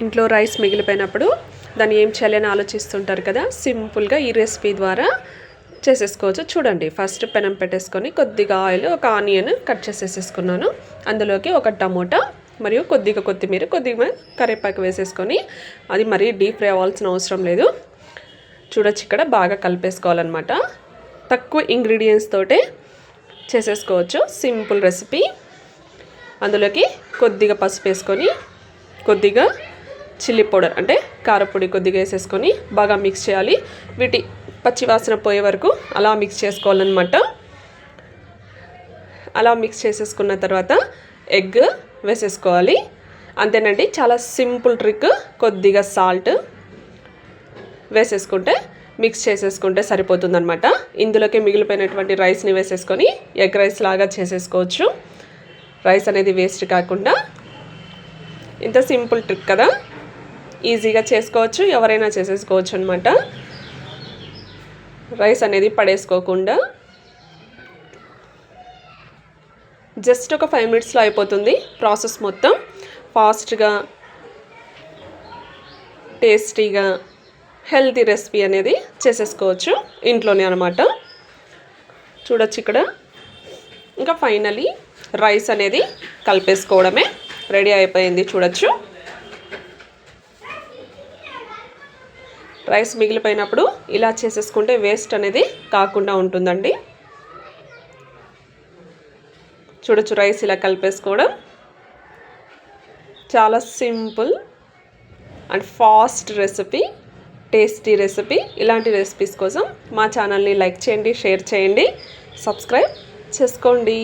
ఇంట్లో రైస్ మిగిలిపోయినప్పుడు దాన్ని ఏం చేయాలని ఆలోచిస్తుంటారు కదా, సింపుల్గా ఈ రెసిపీ ద్వారా చేసేసుకోవచ్చు. చూడండి, ఫస్ట్ పెనం పెట్టేసుకొని కొద్దిగా ఆయిల్, ఒక ఆనియన్ కట్ చేసేసుకున్నాను. అందులోకి ఒక టమోటా మరియు కొద్దిగా కొత్తిమీర, కొద్దిగా కరివేపాకు వేసేసుకొని, అది మరీ డీప్ ఫ్రై అవ్వాల్సిన అవసరం లేదు. చూడొచ్చు, ఇక్కడ బాగా కలిపేసుకోవాలన్నమాట. తక్కువ ఇంగ్రీడియంట్స్ తోటే చేసేసుకోవచ్చు, సింపుల్ రెసిపీ. అందులోకి కొద్దిగా పసుపు వేసుకొని, కొద్దిగా చిల్లీ పౌడర్ అంటే కారపొడి కొద్దిగా వేసేసుకొని బాగా మిక్స్ చేయాలి. వీటి పచ్చివాసన పోయే వరకు అలా మిక్స్ చేసుకోవాలన్నమాట. అలా మిక్స్ చేసేసుకున్న తర్వాత ఎగ్ వేసేసుకోవాలి. అంతేనండి, చాలా సింపుల్ ట్రిక్. కొద్దిగా సాల్ట్ వేసేసుకుంటే, మిక్స్ చేసేసుకుంటే సరిపోతుందన్నమాట. ఇందులోకి మిగిలిపోయినటువంటి రైస్ని వేసేసుకొని ఎగ్ రైస్ లాగా చేసేసుకోవచ్చు. రైస్ అనేది వేస్ట్ కాకుండా. ఇంత సింపుల్ ట్రిక్ కదా, ఈజీగా చేసుకోవచ్చు, ఎవరైనా చేసేసుకోవచ్చు అనమాట. రైస్ అనేది పడేసుకోకుండా జస్ట్ ఒక 5 మినిట్స్లో అయిపోతుంది ప్రాసెస్ మొత్తం. ఫాస్ట్గా, టేస్టీగా, హెల్తీ రెసిపీ అనేది చేసేసుకోవచ్చు ఇంట్లోనే అనమాట. చూడొచ్చు ఇక్కడ. ఇంకా ఫైనలీ రైస్ అనేది కలిపేసుకోవడమే, రెడీ అయిపోయింది. చూడొచ్చు, రైస్ మిగిలిపోయినప్పుడు ఇలా చేసేసుకుంటే వేస్ట్ అనేది కాకుండా ఉంటుందండి. చూడొచ్చు, రైస్ ఇలా కలిపేసుకోవడం చాలా simple and fast recipe, tasty recipe. ఇలాంటి రెసిపీస్ కోసం మా ఛానల్ని లైక్ చేయండి, షేర్ చేయండి, సబ్స్క్రైబ్ చేసుకోండి.